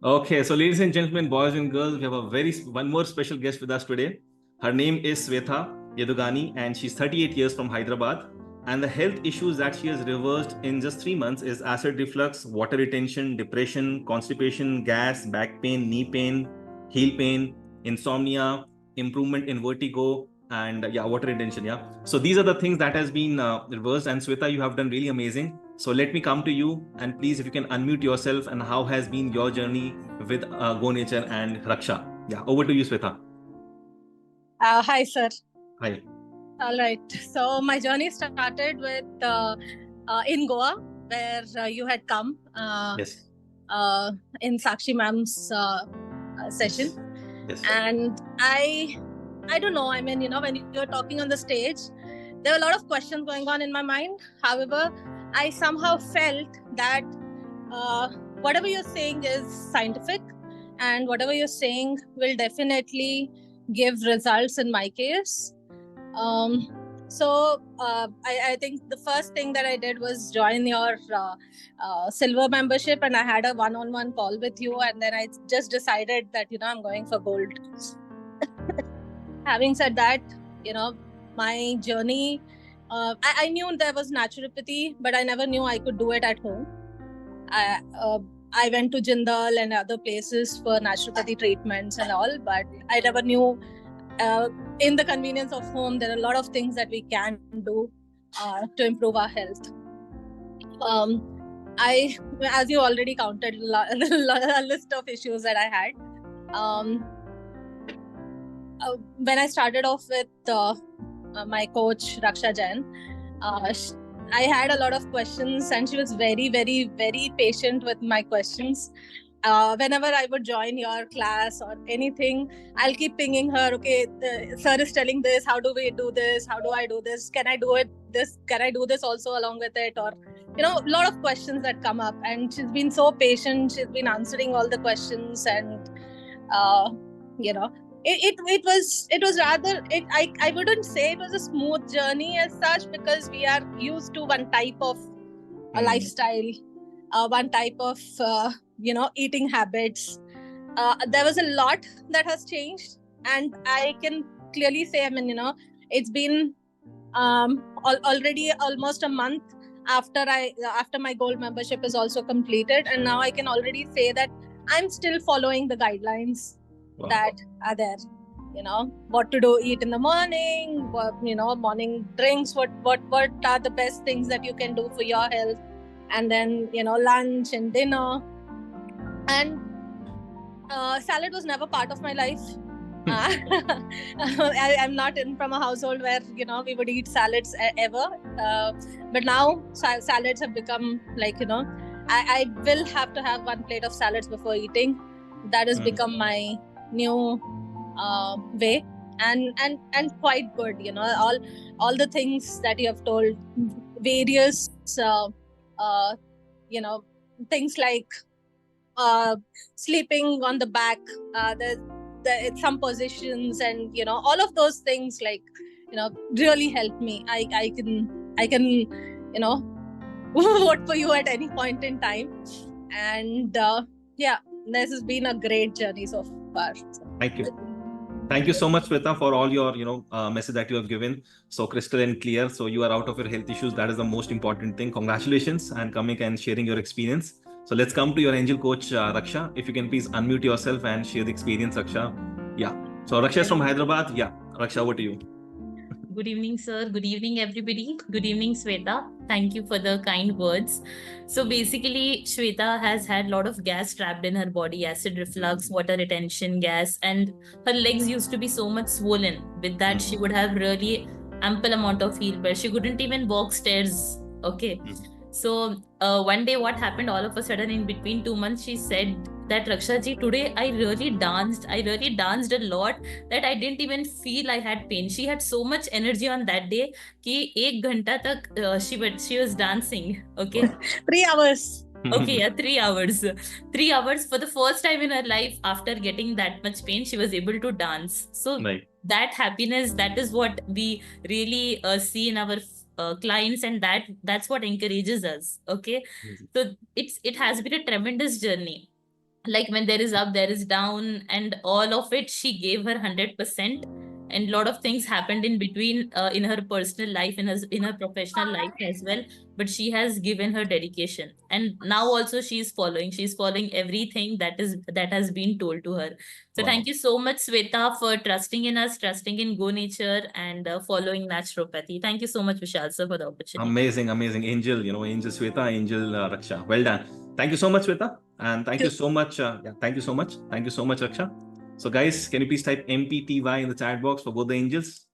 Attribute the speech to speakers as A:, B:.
A: Okay, so ladies and gentlemen, boys and girls, we have one more special guest with us today. Her name is Swetha Yadugani, and she's 38 years from Hyderabad. And the health issues that she has reversed in just 3 months is acid reflux, water retention, depression, constipation, gas, back pain, knee pain, heel pain, insomnia, improvement in vertigo, and water retention. Yeah. So these are the things that has been reversed. And Swetha, you have done really amazing. So let me come to you, and please, if you can unmute yourself, and how has been your journey with Go Nature and Raksha? Yeah, over to you, Swetha.
B: Hi, sir.
A: Hi.
B: All right. So my journey started with in Goa, where you had come.
A: Yes.
B: In Sakshi ma'am's session.
A: Yes.
B: And I don't know. I mean, when you're talking on the stage, there were a lot of questions going on in my mind. However, I somehow felt that whatever you're saying is scientific, and whatever you're saying will definitely give results in my case. So I think the first thing that I did was join your silver membership, and I had a one-on-one call with you, and then I just decided that I'm going for gold. Having said that, my journey, I knew there was naturopathy, but I never knew I could do it at home. I went to Jindal and other places for naturopathy treatments and all, but I never knew in the convenience of home, there are a lot of things that we can do to improve our health. As you already counted, a list of issues that I had. When I started off with my coach, Raksha Jain, I had a lot of questions, and she was very, very, very patient with my questions. Whenever I would join your class or anything, I'll keep pinging her. Okay, the sir is telling this. How do we do this? How do I do this? Can I do it? Can I do this also along with it? Or a lot of questions that come up, and she's been so patient. She's been answering all the questions, and it was rather I wouldn't say it was a smooth journey as such, because we are used to one type of a lifestyle, one type of eating habits. There was a lot that has changed, and I can clearly say, it's been already almost a month after my gold membership is also completed, and now I can already say that I'm still following the guidelines that are there. What to do, eat in the morning, morning drinks, what are the best things that you can do for your health, and then lunch and dinner. And salad was never part of my life. I'm not from a household where we would eat salads ever, but now salads have become like I will have to have one plate of salads before eating. That has become my new way, and quite good. All the things that you have told, various things like sleeping on the back, some positions, and all of those things really help me. I can vote for you at any point in time, and this has been a great journey so far.
A: Thank you so much, Swetha, for all your message that you have given, so crystal and clear. So you are out of your health issues. That is the most important thing. Congratulations and coming and sharing your experience. So let's come to your angel coach, Raksha. If you can please unmute yourself and share the experience, Raksha. Yeah. So Raksha is from Hyderabad. Yeah. Raksha, over to you.
C: Good evening, sir. Good evening, everybody. Good evening, Swetha. Thank you for the kind words. So basically, Swetha has had a lot of gas trapped in her body, acid reflux, water retention, gas, and her legs used to be so much swollen. With that, she would have really ample amount of heel where she couldn't even walk stairs. Okay. So one day what happened, all of a sudden in between 2 months, she said that Raksha ji, today I really danced a lot that I didn't even feel I had pain. She had so much energy on that day ki 1 ghanta tak she was dancing. Okay.
B: 3 hours.
C: Okay, yeah, 3 hours. 3 hours for the first time in her life. After getting that much pain, she was able to dance. So that happiness, that is what we really see in our clients, and that's what encourages us. Okay. So it has been a tremendous journey. like when there is up, there is down, and all of it, she gave her 100%. And a lot of things happened in between, in her personal life, in her professional life as well. But she has given her dedication, and now also she's following everything that has been told to her. So
A: Wow.
C: thank you so much, Sweta, for trusting in us, trusting in Go Nature, and following naturopathy. Thank you so much, Vishal sir, for the opportunity.
A: Amazing, amazing. Angel, Angel Sweta, Angel Raksha. Well done. Thank you so much, Sweta. And thank you so much. Thank you so much. Thank you so much, Raksha. So, guys, can you please type MPTY in the chat box for both the angels?